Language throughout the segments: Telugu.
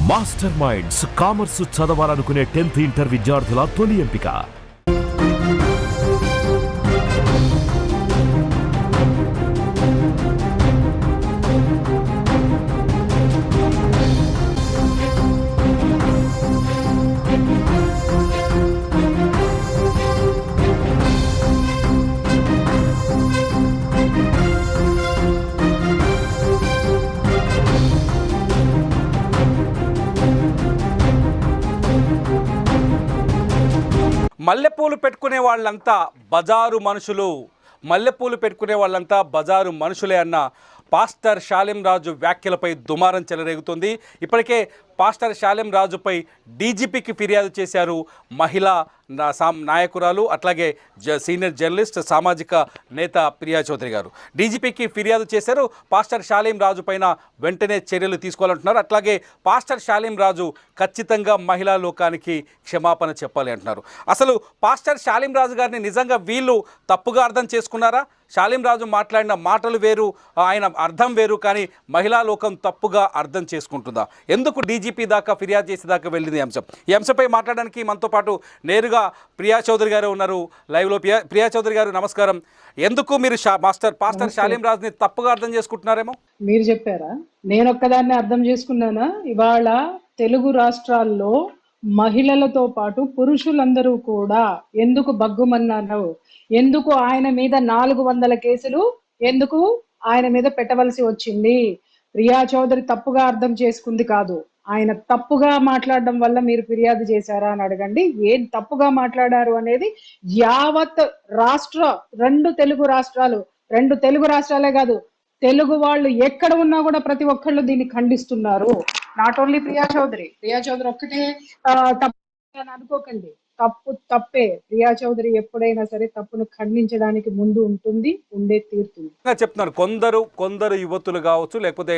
మాస్టర్ మైండ్స్ కామర్స్ చదవాలనుకునే 10th ఇంటర్ విద్యార్థుల తొలి ఎంపిక. మల్లెపూలు పెట్టుకునే వాళ్ళంతా బజారు మనుషులు, మల్లెపూలు పెట్టుకునే వాళ్ళంతా బజారు మనుషులే అన్న పాస్టర్ షాలేం రాజు వ్యాఖ్యలపై దుమారం చెలరేగుతుంది. ఇప్పటికే పాస్టర్ షాలేం రాజుపై డీజీపీకి ఫిర్యాదు చేశారు మహిళా నాయకురాలు, అట్లాగే సీనియర్ జర్నలిస్ట్, సామాజిక నేత ప్రియా చౌదరి గారు డీజీపీకి ఫిర్యాదు చేశారు. పాస్టర్ షాలేం రాజు పైన వెంటనే చర్యలు తీసుకోవాలంటున్నారు. అట్లాగే పాస్టర్ షాలేం రాజు ఖచ్చితంగా మహిళా లోకానికి క్షమాపణ చెప్పాలి అంటున్నారు. అసలు పాస్టర్ షాలేం రాజు గారిని నిజంగా వీళ్ళు తప్పుగా అర్థం చేసుకున్నారా? షాలేం రాజు మాట్లాడిన మాటలు వేరు, ఆయన అర్థం వేరు, కానీ మహిళా లోకం తప్పుగా అర్థం చేసుకుంటుందా? ఎందుకు డీజీపీ దాకా ఫిర్యాదు చేసేదాకా వెళ్ళింది అంశం? ఈ అంశంపై మాట్లాడడానికి మనతో పాటు నేరుగా ప్రియా చౌదరి గారు ఉన్నారు లైవ్లో. ప్రియా చౌదరి గారు నమస్కారం. ఎందుకు మీరు పాస్టర్ షాలేం రాజుని తప్పుగా అర్థం చేసుకుంటున్నారేమో? మీరు చెప్పారా? నేను ఒక్కదాన్ని అర్థం చేసుకున్నానా? ఇవాళ తెలుగు రాష్ట్రాల్లో మహిళలతో పాటు పురుషులందరూ కూడా ఎందుకు బగ్గుమన్నారు? ఎందుకు ఆయన మీద 400 కేసులు ఎందుకు ఆయన మీద పెట్టవలసి వచ్చింది? ప్రియా చౌదరి తప్పుగా అర్థం చేసుకుంది కాదు, ఆయన తప్పుగా మాట్లాడడం వల్ల మీరు ఫిర్యాదు చేశారా అని అడగండి. ఏం తప్పుగా మాట్లాడారు అనేది యావత్ రాష్ట్ర రెండు తెలుగు రాష్ట్రాలే కాదు, తెలుగు వాళ్ళు ఎక్కడ ఉన్నా కూడా ప్రతి ఒక్కళ్ళు దీన్ని ఖండిస్తున్నారు. నాట్ ఓన్లీ ప్రియా చౌదరి ఒక్కటే తప్పు అని అనుకోకండి. తప్పు తప్పే. ప్రియా చౌదరి ఎప్పుడైనా సరే తప్పును ఖండించడానికి ముందు ఉంటుంది, ఉండే తీరుతుంది. చెప్తున్నారు కొందరు యువతులు కావచ్చు, లేకపోతే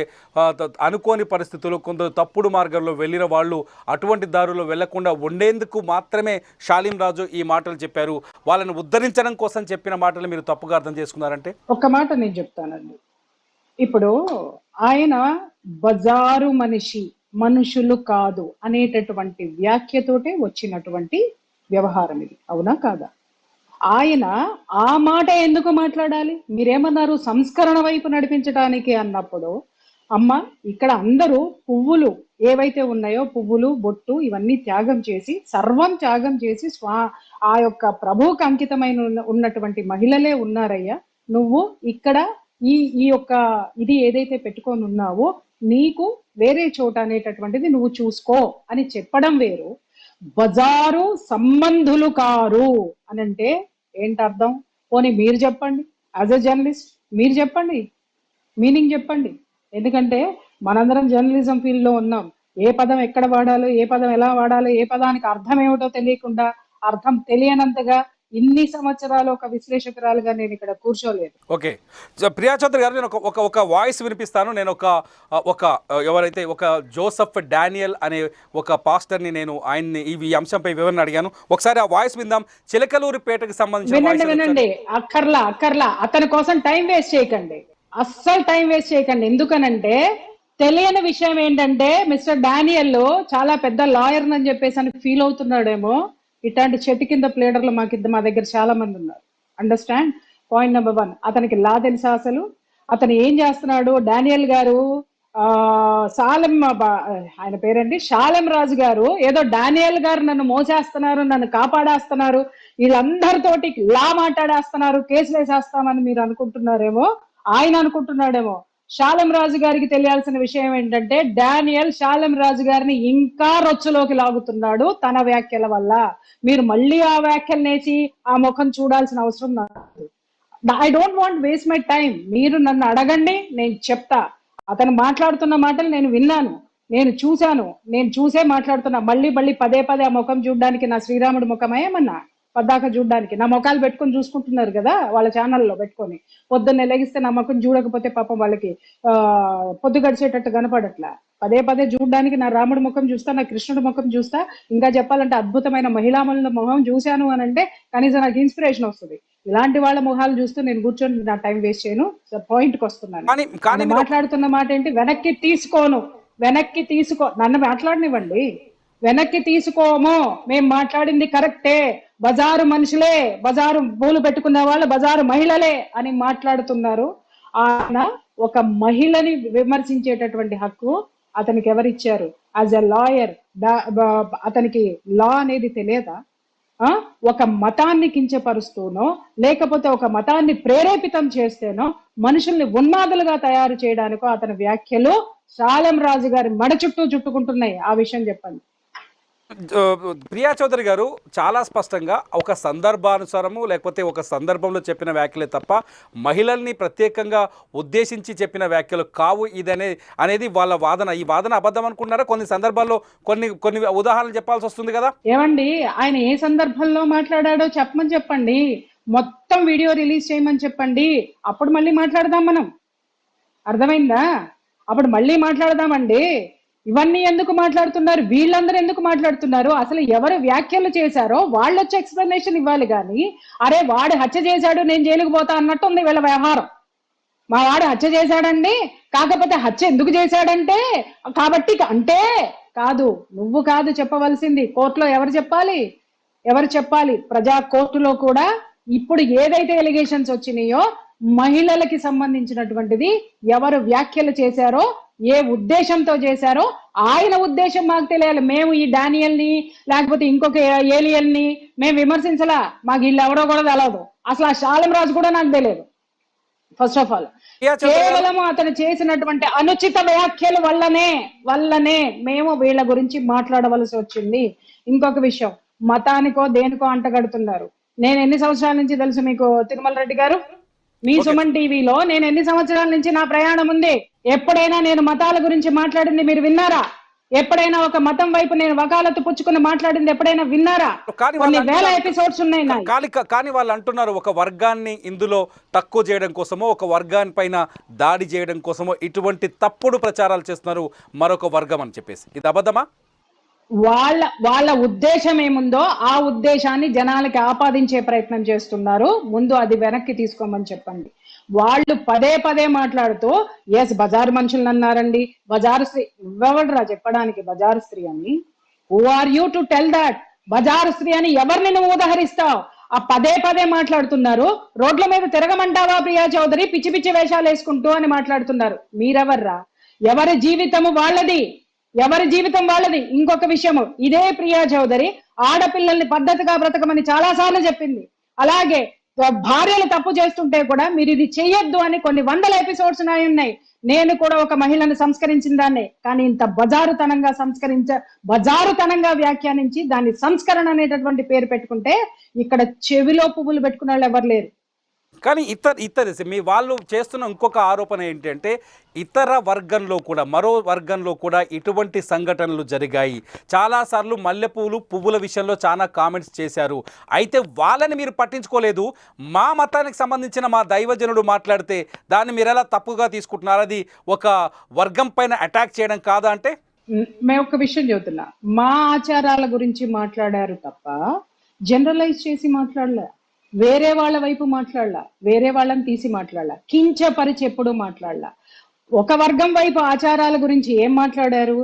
అనుకోని పరిస్థితులు, కొందరు తప్పుడు మార్గంలో వెళ్ళిన వాళ్ళు అటువంటి దారుల్లో వెళ్లకుండా ఉండేందుకు మాత్రమే షాలేం రాజు ఈ మాటలు చెప్పారు. వాళ్ళని ఉద్ధరించడం కోసం చెప్పిన మాటలు మీరు తప్పుగా అర్థం చేసుకున్నారంటే? ఒక్క మాట నేను చెప్తానండి. ఇప్పుడు ఆయన బజారు మనుషులు కాదు అనేటటువంటి వ్యాఖ్యతోటే వచ్చినటువంటి వ్యవహారం ఇది, అవునా కాదా? ఆయన ఆ మాట ఎందుకు మాట్లాడాలి? మీరేమన్నారు? సంస్కరణ వైపు నడిపించడానికి అన్నప్పుడు, అమ్మ ఇక్కడ అందరూ పువ్వులు ఏవైతే ఉన్నాయో, పువ్వులు, బొట్టు ఇవన్నీ త్యాగం చేసి, సర్వం త్యాగం చేసి ఆ యొక్క ప్రభువుకు అంకితమైన ఉన్నటువంటి మహిళలే ఉన్నారయ్యా. నువ్వు ఇక్కడ ఈ యొక్క ఇది ఏదైతే పెట్టుకొని ఉన్నావో నీకు వేరే చోట అనేటటువంటిది నువ్వు చూసుకో అని చెప్పడం వేరు, బజారు సంబంధులు కారు అని అంటే ఏంటి అర్థం? పోనీ మీరు చెప్పండి, యాజ్ ఎ జర్నలిస్ట్ మీరు చెప్పండి, మీనింగ్ చెప్పండి. ఎందుకంటే మనందరం జర్నలిజం ఫీల్డ్ లో ఉన్నాం. ఏ పదం ఎక్కడ వాడాలో, ఏ పదం ఎలా వాడాలో, ఏ పదానికి అర్థం ఏమిటో తెలియకుండా, అర్థం తెలియనంతగా ఇన్ని సంవత్సరాలు ఒక విశ్లేషకురాలుగా నేను ఇక్కడ కూర్చోలేదు. ఓకే, ప్రియా చౌదరి గారు, నేను ఒక వాయిస్ వినిపిస్తాను. నేను ఎవరైతే ఒక జోసెఫ్ డానియల్ అనే ఒక పాస్టర్ని నేను ఆయన్ని ఈ అంశంపై వివరణ అడిగాను. ఒకసారి ఆ వాయిస్ విందాం. చిలకలూరిపేటకు సంబంధించి వినండి. అక్కర్లా అతని కోసం టైం వేస్ట్ చేయకండి, అస్సలు టైం వేస్ట్ చేయకండి. ఎందుకనంటే తెలియని విషయం ఏంటంటే మిస్టర్ డానియల్ చాలా పెద్ద లాయర్ అని చెప్పేసి అని ఫీల్ అవుతున్నాడేమో. ఇట్లాంటి చెట్టు కింద ప్లేడర్లు మా దగ్గర చాలా మంది ఉన్నారు. అండర్స్టాండ్? పాయింట్ నెంబర్ 1, అతనికి లా తెలుసా? అసలు అతను ఏం చేస్తున్నాడు? డానియల్ గారు ఆయన పేరండి షాలేం రాజు గారు ఏదో డానియల్ గారు నన్ను మోసేస్తున్నారు, నన్ను కాపాడేస్తున్నారు, వీళ్ళందరితోటి లా మాట్లాడేస్తున్నారు, కేసులు వేసేస్తామని మీరు అనుకుంటున్నారేమో, ఆయన అనుకుంటున్నాడేమో. షాలేం రాజు గారికి తెలియాల్సిన విషయం ఏంటంటే డానియల్ షాలేం రాజు గారిని ఇంకా రొచ్చులోకి లాగుతున్నాడు తన వ్యాఖ్యల వల్ల. మీరు మళ్ళీ ఆ వ్యాఖ్యలు నేసి ఆ ముఖం చూడాల్సిన అవసరం నాకు. I don't want waste my time. మీరు నన్ను అడగండి, నేను చెప్తా. అతను మాట్లాడుతున్న మాటలు నేను విన్నాను, నేను చూసే మాట్లాడుతున్నా. మళ్ళీ పదే ఆ ముఖం చూడడానికి నా శ్రీరాముడి ముఖమే ఏమన్నా పద్దాక చూడడానికి? నా ముఖాలు పెట్టుకొని చూసుకుంటున్నారు కదా వాళ్ళ ఛానల్లో పెట్టుకొని. పొద్దున్నే లెగిస్తే నా ముఖం చూడకపోతే పాపం వాళ్ళకి పొద్దు గడిచేటట్టు కనపడట్లా. పదే చూడడానికి నా రాముడి ముఖం చూస్తా, నా కృష్ణుడి ముఖం చూస్తా, ఇంకా చెప్పాలంటే అద్భుతమైన మహిళామణుల ముఖం చూశాను అని అంటే కనీసం నాకు ఇన్స్పిరేషన్ వస్తుంది. ఇలాంటి వాళ్ళ ముఖాలు చూస్తూ నేను కూర్చొని నా టైం వేస్ట్ చేయను. పాయింట్కి వస్తున్నాను. మాట్లాడుతున్న మాట ఏంటి? వెనక్కి తీసుకోను. వెనక్కి నన్ను మాట్లాడనివ్వండి. వెనక్కి తీసుకోము, మేము మాట్లాడింది కరెక్టే, బజారు మనుషులే, బజారు పూలు పెట్టుకునే వాళ్ళు బజారు మహిళలే అని మాట్లాడుతున్నారు. ఆయన ఒక మహిళని విమర్శించేటటువంటి హక్కు అతనికి ఎవరిచ్చారు? యాజ్ ఎ లాయర్ అతనికి లా అనేది తెలియదా? ఒక మతాన్ని కించపరుస్తూనో లేకపోతే ఒక మతాన్ని ప్రేరేపితం చేస్తేనో మనుషుల్ని ఉన్మాదులుగా తయారు చేయడానికో అతని వ్యాఖ్యలు శాలెం రాజు గారి మెడ చుట్టూ చుట్టుకుంటున్నాయి. ఆ విషయం చెప్పండి. ప్రియా చౌదరి గారు చాలా స్పష్టంగా ఒక సందర్భానుసారము లేకపోతే ఒక సందర్భంలో చెప్పిన వ్యాఖ్యలే తప్ప మహిళల్ని ప్రత్యేకంగా ఉద్దేశించి చెప్పిన వ్యాఖ్యలు కావు అనేది వాళ్ళ వాదన. ఈ వాదన అబద్ధం అనుకుంటున్నారా? కొన్ని సందర్భాల్లో కొన్ని ఉదాహరణలు చెప్పాల్సి వస్తుంది కదా. ఏమండి, ఆయన ఏ సందర్భంలో మాట్లాడాడో చెప్పండి. మొత్తం వీడియో రిలీజ్ చేయమని చెప్పండి. అప్పుడు మళ్ళీ మాట్లాడదాం మనం. అర్థమైందా? అప్పుడు మళ్ళీ మాట్లాడదామండి. ఇవన్నీ ఎందుకు మాట్లాడుతున్నారు? వీళ్ళందరూ ఎందుకు మాట్లాడుతున్నారు? అసలు ఎవరు వ్యాఖ్యలు చేశారో వాళ్ళు వచ్చి ఎక్స్ప్లెనేషన్ ఇవ్వాలి. కానీ అరే వాడు హత్య చేశాడు నేను జైలుకు పోతా అన్నట్టు ఉంది వీళ్ళ వ్యవహారం. మా వాడు హత్య చేశాడండి, కాకపోతే హత్య ఎందుకు చేశాడంటే కాబట్టి అంటే కాదు. నువ్వు కాదు చెప్పవలసింది, కోర్టులో ఎవరు చెప్పాలి? ప్రజా కోర్టులో కూడా ఇప్పుడు ఏదైతే ఎలిగేషన్స్ వచ్చినాయో మహిళలకి సంబంధించినటువంటిది ఎవరు వ్యాఖ్యలు చేశారో, ఏ ఉద్దేశంతో చేశారో ఆయన ఉద్దేశం మాకు తెలియాలి. మేము ఈ డానియల్ని లేకపోతే ఇంకొక ఏలియన్ని మేము విమర్శించలా. మాకు వీళ్ళు ఎవరో కూడా తెలియదు. అసలు ఆ శాలెం రాజు కూడా నాకు తెలియదు. ఫస్ట్ ఆఫ్ ఆల్ కేవలం అతను చేసినటువంటి అనుచిత వ్యాఖ్యల వల్లనే మేము వీళ్ళ గురించి మాట్లాడవలసి వచ్చింది. ఇంకొక విషయం, మతానికో దేనికో అంటగడుతున్నారు. నేను ఎన్ని సంవత్సరాల నుంచి తెలుసు మీకు తిరుమల రెడ్డి గారు? మీ సుమన్ టీవీలో నేను ఎన్ని సంవత్సరాల నుంచి నా ప్రయాణం ఉంది. ఎప్పుడైనా నేను మతాల గురించి మాట్లాడింది మీరు విన్నారా? ఎప్పుడైనా ఒక మతం వైపు నేను వకాలత్తు పుచ్చుకుని మాట్లాడింది ఎప్పుడైనా విన్నారా? కొన్ని వేల ఎపిసోడ్స్ ఉన్నాయి. కానీ వాళ్ళు అంటున్నారు ఒక వర్గాన్ని ఇందులో తక్కువ చేయడం కోసమో ఒక వర్గాన్ని పైన దాడి చేయడం కోసమో ఇటువంటి తప్పుడు ప్రచారాలు చేస్తున్నారు మరొక వర్గం అని చెప్పేసి. ఇది అబద్ధమా? వాళ్ళ ఉద్దేశం ఏముందో ఆ ఉద్దేశాన్ని జనాలకి ఆపాదించే ప్రయత్నం చేస్తున్నారు. ముందు అది వెనక్కి తీసుకోమని చెప్పండి. వాళ్ళు పదే మాట్లాడుతూ ఎస్ బజారు మనుషులను అన్నారండి, బజారు స్త్రీ. ఎవడరా చెప్పడానికి బజారు స్త్రీ అని? Who are you to tell that? బజారు స్త్రీ అని ఎవరిని నువ్వు ఉదహరిస్తావు? ఆ పదే మాట్లాడుతున్నారు. రోడ్ల మీద తిరగమంటావా ప్రియా చౌదరి పిచ్చి వేషాలు వేసుకుంటూ అని మాట్లాడుతున్నారు. మీరెవర్రా? ఎవరి జీవితం వాళ్ళది. ఇంకొక విషయము, ఇదే ప్రియా చౌదరి ఆడపిల్లల్ని పద్ధతిగా బ్రతకమని చాలా సార్లు చెప్పింది. అలాగే భార్యలు తప్పు చేస్తుంటే కూడా మీరు ఇది చెయ్యొద్దు అని కొన్ని వందల ఎపిసోడ్స్ ఉన్నాయి. నేను కూడా ఒక మహిళను సంస్కరించిన దాన్నే. కానీ ఇంత బజారుతనంగా వ్యాఖ్యానించి దాన్ని సంస్కరణ అనేటటువంటి పేరు పెట్టుకుంటే ఇక్కడ చెవిలో పువ్వులు పెట్టుకున్న వాళ్ళు ఎవరు లేరు. కానీ మీ వాళ్ళు చేస్తున్న ఇంకొక ఆరోపణ ఏంటంటే ఇతర వర్గంలో కూడా మరో వర్గంలో కూడా ఇటువంటి సంఘటనలు జరిగాయి. చాలాసార్లు పువ్వుల విషయంలో చాలా కామెంట్స్ చేశారు. అయితే వాళ్ళని మీరు పట్టించుకోలేదు. మా మతానికి సంబంధించిన మా దైవజనుడు మాట్లాడితే దాన్ని మీరు ఎలా తప్పుగా తీసుకుంటున్నారు? అది ఒక వర్గం పైన అటాక్ చేయడం కాదా అంటే? మేము ఒక విషయం చెబుతున్నా, మా ఆచారాల గురించి మాట్లాడారు తప్ప జనరలైజ్ చేసి మాట్లాడలే. వేరే వాళ్ళ వైపు మాట్లాడలా, వేరే వాళ్ళని తీసి మాట్లాడలా, కించపరిచి ఎప్పుడు మాట్లాడలా. ఒక వర్గం వైపు ఆచారాల గురించి ఏం మాట్లాడారు?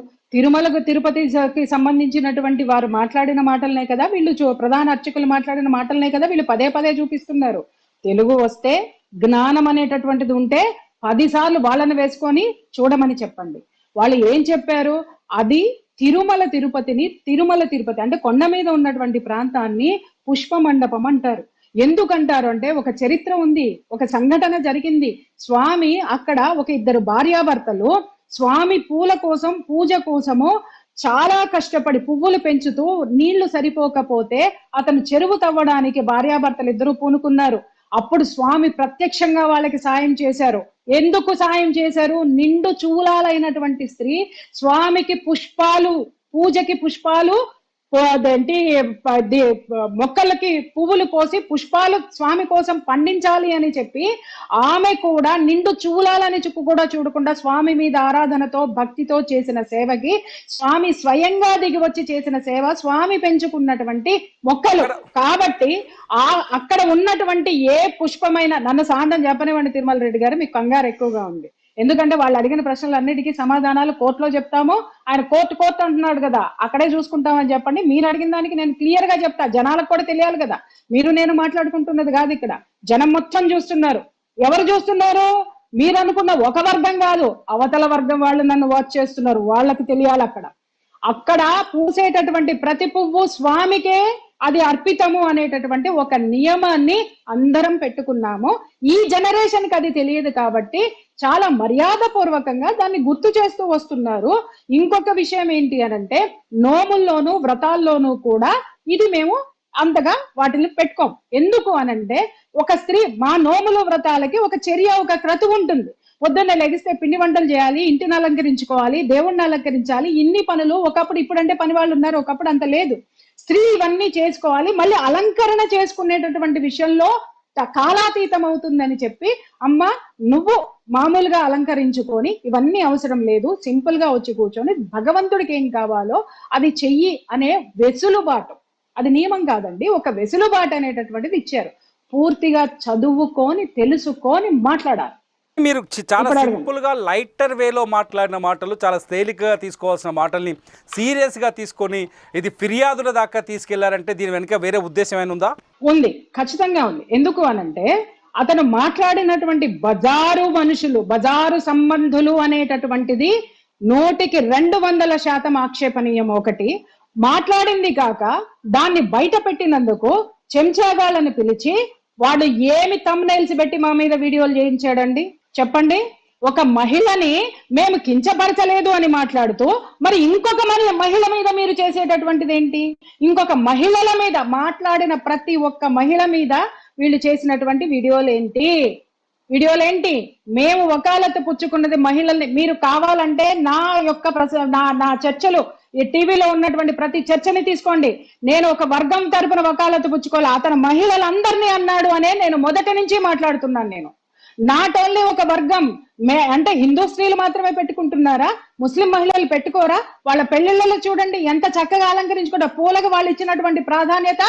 తిరుపతికి సంబంధించినటువంటి వారు మాట్లాడిన మాటలనే కదా వీళ్ళు, ప్రధాన అర్చకులు మాట్లాడిన మాటలనే కదా వీళ్ళు పదే చూపిస్తున్నారు. తెలుగు వస్తే జ్ఞానం అనేటటువంటిది ఉంటే 10 సార్లు వాళ్ళని వేసుకొని చూడమని చెప్పండి. వాళ్ళు ఏం చెప్పారు? అది తిరుమల తిరుపతి అంటే కొండ మీద ఉన్నటువంటి ప్రాంతాన్ని పుష్ప మండపం అంటారు. ఎందుకంటారు అంటే ఒక చరిత్ర ఉంది, ఒక సంఘటన జరిగింది. స్వామి అక్కడ ఒక 2 భార్యాభర్తలు స్వామి పూజ కోసము చాలా కష్టపడి పువ్వులు పెంచుతూ నీళ్లు సరిపోకపోతే అతను చెరువు తవ్వడానికి భార్యాభర్తలు 2 పూనుకున్నారు. అప్పుడు స్వామి ప్రత్యక్షంగా వాళ్ళకి సాయం చేశారు. ఎందుకు సాయం చేశారు? నిండు చూలాలైనటువంటి స్త్రీ స్వామికి పూజకి పుష్పాలు మొక్కలకి పువ్వులు కోసి పుష్పాలు స్వామి కోసం పండించాలి అని చెప్పి ఆమె కూడా నిండు చూలాలని కూడా చూడకుండా స్వామి మీద ఆరాధనతో భక్తితో చేసిన సేవకి స్వామి స్వయంగా దిగి వచ్చి చేసిన సేవ స్వామి పెంచుకున్నటువంటి మొక్కలు. కాబట్టి అక్కడ ఉన్నటువంటి ఏ పుష్పమైన, నన్ను సాంతం చెప్పనివ్వండి తిరుమల రెడ్డి గారు, మీకు కంగారు ఎక్కువగా ఉంది. ఎందుకంటే వాళ్ళు అడిగిన ప్రశ్నలన్నిటికీ సమాధానాలు కోర్టులో చెప్తాము. ఆయన కోర్టు అంటున్నాడు కదా, అక్కడే చూసుకుంటామని చెప్పండి. మీరు అడిగిన దానికి నేను క్లియర్ గా చెప్తా, జనాలకు కూడా తెలియాలి కదా. మీరు నేను మాట్లాడుకుంటున్నది కాదు ఇక్కడ, జనం మొత్తం చూస్తున్నారు. ఎవరు చూస్తున్నారు? మీరు అనుకున్న ఒక వర్గం కాదు, అవతల వర్గం వాళ్ళు నన్ను వాచ్ చేస్తున్నారు, వాళ్ళకి తెలియాలి. అక్కడ పూసేటటువంటి ప్రతి పువ్వు స్వామికే అది అర్పితము అనేటటువంటి ఒక నియమాన్ని అందరం పెట్టుకున్నాము. ఈ జనరేషన్ కి అది తెలియదు కాబట్టి చాలా మర్యాద పూర్వకంగా దాన్ని గుర్తు చేస్తూ వస్తున్నారు. ఇంకొక విషయం ఏంటి అనంటే, నోముల్లోనూ వ్రతాల్లోనూ కూడా ఇది మేము అంతగా వాటిని పెట్టుకోం. ఎందుకు అనంటే, ఒక స్త్రీ మా నోములు వ్రతాలకి ఒక చర్య, ఒక క్రతువు ఉంటుంది. పొద్దున్న లెగిస్తే పిండి వంటలు చేయాలి, ఇంటిని అలంకరించుకోవాలి, దేవుణ్ణి అలంకరించాలి, ఇన్ని పనులు. ఒకప్పుడు ఇప్పుడంటే పని వాళ్ళు ఉన్నారు, ఒకప్పుడు అంత లేదు. స్త్రీ ఇవన్నీ చేసుకోవాలి. మళ్ళీ అలంకరణ చేసుకునేటటువంటి విషయంలో కాలాతీతం అవుతుందని చెప్పి, అమ్మ నువ్వు మామూలుగా అలంకరించుకొని ఇవన్నీ అవసరం లేదు, సింపుల్ గా వచ్చి కూర్చొని భగవంతుడికి ఏం కావాలో అది చెయ్యి అనే వెసులుబాటు, అది నియమం కాదండి, ఒక వెసులుబాటు అనేటటువంటిది ఇచ్చారు. పూర్తిగా చదువుకొని తెలుసుకొని మాట్లాడాలి. మీరు చాలా సింపుల్ గా లైటర్ వేలో మాట్లాడిన మాటలు, చాలా తేలికగా తీసుకోవాల్సిన మాటల్ని సీరియస్ గా తీసుకొని ఇది ఫిర్యాదుల దాకా తీసుకెళ్లారంటే దీని వెనుక వేరే ఉద్దేశం ఏమైనా ఉందా? ఉంది, ఖచ్చితంగా ఉంది. ఎందుకు అనంటే, అతను మాట్లాడినటువంటి బజారు మనుషులు, బజారు సంబంధులు అనేటటువంటిది 100% ఆక్షేపణీయం. ఒకటి మాట్లాడింది కాక దాన్ని బయట పెట్టినందుకు చెంచాగాళ్ళని పిలిచి వాడు ఏమి థంబ్నైల్స్ పెట్టి మా మీద వీడియోలు చేయించాడండి చెప్పండి. ఒక మహిళని మేము కించపరచలేదు అని మాట్లాడుతూ, మరి ఇంకొక మహిళ మీద మీరు చేసేటటువంటిది ఏంటి? ఇంకొక మహిళల మీద మాట్లాడిన ప్రతి ఒక్క మహిళ మీద వీళ్ళు చేసినటువంటి వీడియోలేంటి? మేము వకాలత్తు పుచ్చుకున్నది మహిళల్ని. మీరు కావాలంటే నా చర్చలు ఈ టీవీలో ఉన్నటువంటి ప్రతి చర్చని తీసుకోండి. నేను ఒక వర్గం తరపున వకాలత్తు పుచ్చుకోవాలి, అతను మహిళలందరినీ అన్నాడు అనే నేను మొదటి నుంచి మాట్లాడుతున్నాను. నేను నాట్ ఓన్లీ ఒక వర్గం, అంటే హిందూ స్త్రీలు మాత్రమే పెట్టుకుంటున్నారా? ముస్లిం మహిళలు పెట్టుకోరా? వాళ్ళ పెళ్లిళ్ళలో చూడండి ఎంత చక్కగా అలంకరించుకుంటారు. పూలకు వాళ్ళు ఇచ్చినటువంటి ప్రాధాన్యత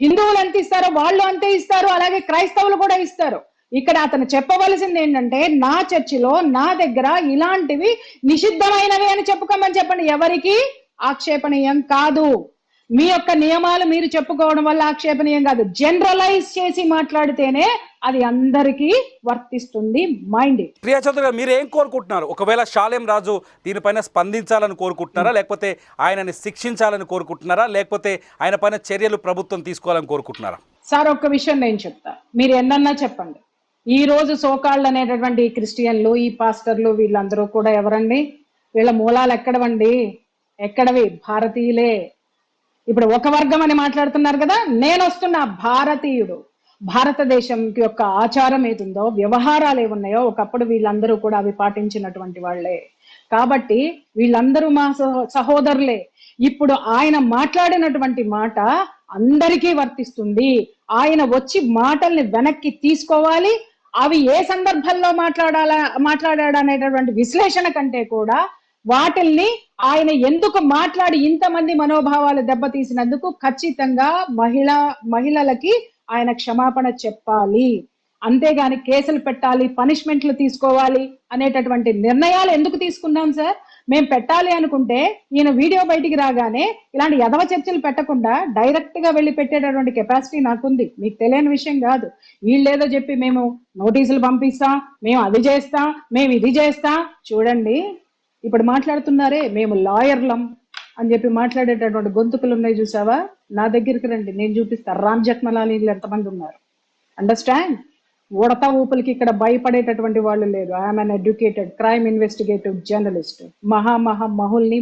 హిందువులు ఎంత ఇస్తారో వాళ్ళు అంతే ఇస్తారు, అలాగే క్రైస్తవులు కూడా ఇస్తారు. ఇక్కడ అతను చెప్పవలసింది ఏంటంటే, నా చర్చిలో నా దగ్గర ఇలాంటివి నిషిద్ధమైనవి అని చెప్పుకోమని చెప్పండి. ఎవరికి ఆక్షేపణీయం కాదు. మీ యొక్క నియమాలు మీరు చెప్పుకోవడం వల్ల ఆక్షేపణీయం కాదు. జనరలైజ్ చేసి మాట్లాడితేనే అది అందరికీ వర్తిస్తుంది. మైండ్. ప్రియా చౌదరి గారు, మీరు ఏం కోరుకుంటున్నారు? ఒకవేళ షాలేం రాజు దీనిపైన స్పందించాలని కోరుకుంటున్నారా, లేకపోతే ఆయనని శిక్షించాలని కోరుకుంటున్నారా, లేకపోతే ఆయన పైన చర్యలు ప్రభుత్వం తీసుకోవాలని కోరుకుంటున్నారా? సార్, ఒక్క విషయం నేను చెప్తా, మీరు ఎన్నన్నా చెప్పండి. ఈ రోజు సోకాళ్ళు అనేటటువంటి క్రిస్టియన్లు, ఈ పాస్టర్లు, వీళ్ళందరూ కూడా ఎవరండి? వీళ్ళ మూలాలు ఎక్కడవి? భారతీయులే. ఇప్పుడు ఒక వర్గం అని మాట్లాడుతున్నారు కదా, నేను వస్తున్న భారతీయుడు. భారతదేశం యొక్క ఆచారం ఏదుందో, వ్యవహారాలు ఏమున్నాయో ఒకప్పుడు వీళ్ళందరూ కూడా అవి పాటించినటువంటి వాళ్లే. కాబట్టి వీళ్ళందరూ మా సహోదరులే. ఇప్పుడు ఆయన మాట్లాడినటువంటి మాట అందరికీ వర్తిస్తుంది. ఆయన వచ్చి మాటల్ని వెనక్కి తీసుకోవాలి. అవి ఏ సందర్భంలో మాట్లాడాడనేటటువంటి విశ్లేషణ కంటే కూడా వాటిల్ని ఆయన ఎందుకు మాట్లాడి ఇంతమంది మనోభావాలు దెబ్బతీసినందుకు ఖచ్చితంగా మహిళలకి ఆయన క్షమాపణ చెప్పాలి. అంతేగాని కేసులు పెట్టాలి, పనిష్మెంట్లు తీసుకోవాలి అనేటటువంటి నిర్ణయాలు ఎందుకు తీసుకున్నాం సార్? మేము పెట్టాలి అనుకుంటే ఈయన వీడియో బయటికి రాగానే ఇలాంటి యదవ చర్చలు పెట్టకుండా డైరెక్ట్ గా వెళ్ళి పెట్టేటటువంటి కెపాసిటీ నాకుంది. మీకు తెలియని విషయం కాదు. వీళ్ళేదో చెప్పి మేము నోటీసులు పంపిస్తాం, మేము అది చేస్తాం, మేము ఇది చేస్తాం. చూడండి, ఇప్పుడు మాట్లాడుతున్నారే మేము లాయర్లం అని చెప్పి మాట్లాడేటటువంటి గొంతుకులు ఉన్నాయి చూసావా? నా దగ్గరికి రండి, నేను చూపిస్తా. రామ్ జెఠ్మలానీలు ఎంతమంది ఉన్నారు. అండర్స్టాండ్? ఉడత ఊపులకి ఇక్కడ భయపడేటటువంటి వాళ్ళు లేరు. I'm uneducated crime investigative journalist. మహుల్ని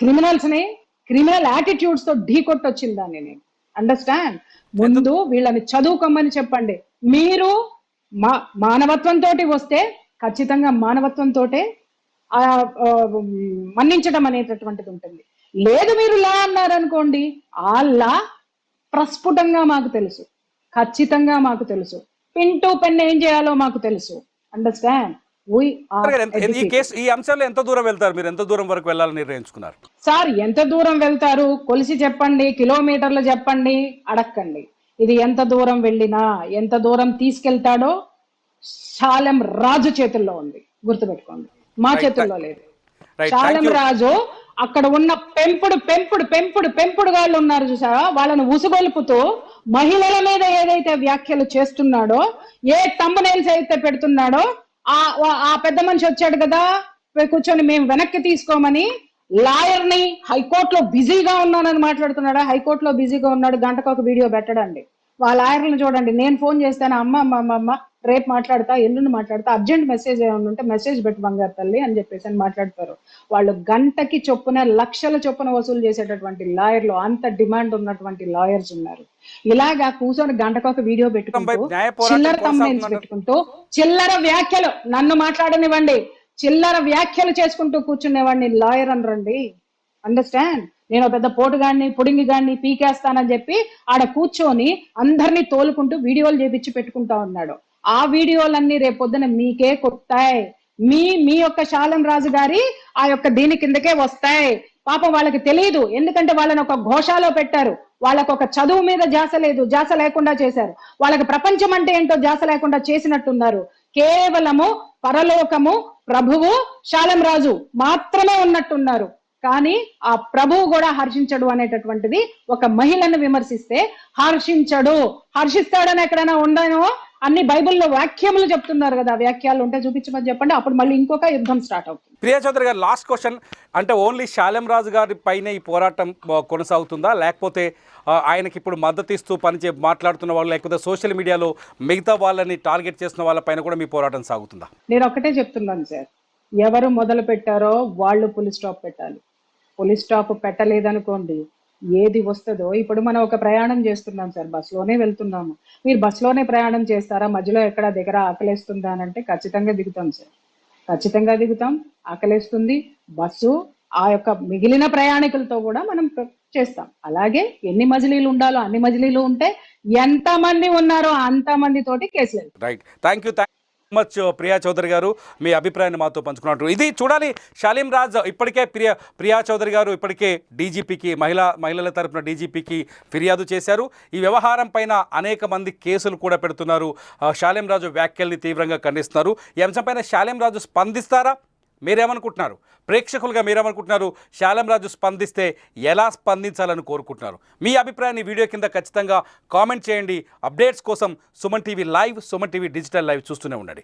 క్రిమినల్స్ ని క్రిమినల్ యాటిట్యూడ్స్ తో ఢీకొట్టొచ్చింది దాన్ని నేను. అండర్స్టాండ్? ముందు వీళ్ళని చదువుకోమని చెప్పండి. మీరు మానవత్వంతో వస్తే ఖచ్చితంగా మానవత్వంతో మన్నించడం అనేటటువంటిది ఉంటుంది. లేదు మీరు లా అన్నారనుకోండి, ఆ లా ప్రస్ఫుటంగా మాకు తెలుసు, ఖచ్చితంగా మాకు తెలుసు. పిన్ టు పెన్ ఏం చేయాలో మాకు తెలుసు. అండర్స్టాండ్? ఈ అంశాల్లో ఎంత దూరం వెళ్తారు మీరు? ఎంత దూరం వరకు వెళ్ళాలని నిర్ణయించుకున్నారు సార్? ఎంత దూరం వెళ్తారు కొలిసి చెప్పండి, కిలోమీటర్లు చెప్పండి, అడక్కండి. ఇది ఎంత దూరం వెళ్ళినా, ఎంత దూరం తీసుకెళ్తాడో శాలెం రాజు చేతుల్లో ఉంది, గుర్తుపెట్టుకోండి, మా చేతుల్లో లేదు. శాలెం రాజు అక్కడ ఉన్న పెంపుడు వాళ్ళు ఉన్నారు చూసారా, వాళ్ళని ఉసుగొలుపుతూ మహిళల మీద ఏదైతే వ్యాఖ్యలు చేస్తున్నాడో, ఏ థంబ్నెయిల్స్ అయితే పెడుతున్నాడో, ఆ పెద్ద మనిషి వచ్చాడు కదా కూర్చొని మేము వెనక్కి తీసుకోమని, లాయర్ ని హైకోర్టులో బిజీగా ఉన్నానని మాట్లాడుతున్నాడా? హైకోర్టులో బిజీగా ఉన్నాడు, గంటకు ఒక వీడియో పెట్టడండి. వాళ్ళ లాయర్లను చూడండి, నేను ఫోన్ చేస్తాను, అమ్మ రేపు మాట్లాడతా, ఎల్లుండి మాట్లాడతా, అర్జెంట్ మెసేజ్ ఏమైనా ఉంటే మెసేజ్ పెట్టు బంగారు తల్లి అని చెప్పేసి అని మాట్లాడతారు. వాళ్ళు గంటకి చొప్పున లక్షల చొప్పున వసూలు చేసేటటువంటి లాయర్లు, అంత డిమాండ్ ఉన్నటువంటి లాయర్స్ ఉన్నారు. ఇలాగా కూర్చొని గంటకొక వీడియో పెట్టుకుంటూ, చిల్లర థంబ్నెయిల్స్ పెట్టుకుంటూ, చిల్లర వ్యాఖ్యలు, నన్ను మాట్లాడనివ్వండి, చిల్లర వ్యాఖ్యలు చేసుకుంటూ కూర్చునేవాడిని లాయర్ అనరండి. అండర్స్టాండ్? నేను పెద్ద పోటుగాడిని, పుడింగిగాడిని, పీకేస్తానని చెప్పి ఆడ కూర్చొని అందరినీ తోలుకుంటూ వీడియోలు చేపించి పెట్టుకుంటా ఉన్నాడు. ఆ వీడియోలన్నీ రేపొద్దున మీకే కొట్టాయి, మీ యొక్క శాలెం రాజు గారి ఆ యొక్క దీని కిందకే వస్తాయి. పాపం వాళ్ళకి తెలియదు, ఎందుకంటే వాళ్ళని ఒక ఘోషాలో పెట్టారు. వాళ్ళకు ఒక చదువు మీద ధ్యాస లేదు, ధ్యాస లేకుండా చేశారు. వాళ్ళకి ప్రపంచం అంటే ఏంటో ధ్యాస లేకుండా చేసినట్టున్నారు. కేవలము పరలోకము, ప్రభువు, శాలెం రాజు మాత్రమే ఉన్నట్టున్నారు. కానీ ఆ ప్రభువు కూడా హర్షించడు అనేటటువంటిది, ఒక మహిళను విమర్శిస్తే హర్షిస్తాడని ఎక్కడైనా ఉండనో? అన్ని బైబిల్లో వాక్యములు చెప్తున్నారు కదా, వ్యాఖ్యలు ఉంటే చూపించమని చెప్పండి, అప్పుడు మళ్ళీ ఇంకొక యుద్ధం స్టార్ట్ అవుతుంది. ప్రియా చౌదరి గారు, లాస్ట్ క్వశ్చన్, అంటే ఓన్లీ శాలెం రాజు గారి పైన ఈ పోరాటం కొనసాగుతుందా, లేకపోతే ఆయనకి ఇప్పుడు మద్దతు ఇస్తూ మాట్లాడుతున్న వాళ్ళు, లేకపోతే సోషల్ మీడియాలో మిగతా వాళ్ళని టార్గెట్ చేస్తున్న వాళ్ళపైన కూడా మీ పోరాటం సాగుతుందా? నేను ఒకటే చెప్తున్నాను సార్, ఎవరు మొదలు పెట్టారో వాళ్ళు పులి స్టాప్ పెట్టాలి. పులి స్టాప్ పెట్టలేదనుకోండి, ఏది వస్తుందో. ఇప్పుడు మనం ఒక ప్రయాణం చేస్తున్నాం సార్, బస్సులోనే వెళ్తున్నాము. మీరు బస్సులోనే ప్రయాణం చేస్తారా? మధ్యలో ఎక్కడ దగ్గర ఆకలేస్తుందా అని అంటే ఖచ్చితంగా దిగుతాం సార్, ఖచ్చితంగా దిగుతాం. ఆకలేస్తుంది, బస్సు ఆ యొక్క మిగిలిన ప్రయాణికులతో కూడా మనం చేస్తాం. అలాగే ఎన్ని మజిలీలు ఉండాలో అన్ని మజిలీలు ఉంటే, ఎంతమంది ఉన్నారో అంతమంది తోటి కేసులు. Right, thank you much Priya Chowdary garu, మీ అభిప్రాయాన్ని మాతో పంచుకున్నట్టు. ఇది చూడాలి, శాలిం రాజ్ ఇప్పటికే ప్రియా చౌదరి గారు ఇప్పటికే డీజీపీకి, మహిళల తరపున డీజీపీకి ఫిర్యాదు చేశారు. ఈ వ్యవహారం పైన అనేక మంది కేసులు కూడా పెడుతున్నారు. శాలిం రాజు వ్యాఖ్యల్ని తీవ్రంగా ఖండిస్తున్నారు. ఈ అంశంపైన శాలిం రాజు స్పందిస్తారా? మీరేమనుకుంటున్నారు? ప్రేక్షకులుగా మీరేమనుకుంటున్నారు? శాలిం రాజు స్పందిస్తే ఎలా స్పందించాలని కోరుకుంటున్నారు? మీ అభిప్రాయాన్ని వీడియో కింద ఖచ్చితంగా కామెంట్ చేయండి. అప్డేట్స్ కోసం Suman TV live, Suman TV digital live చూస్తూనే ఉండండి.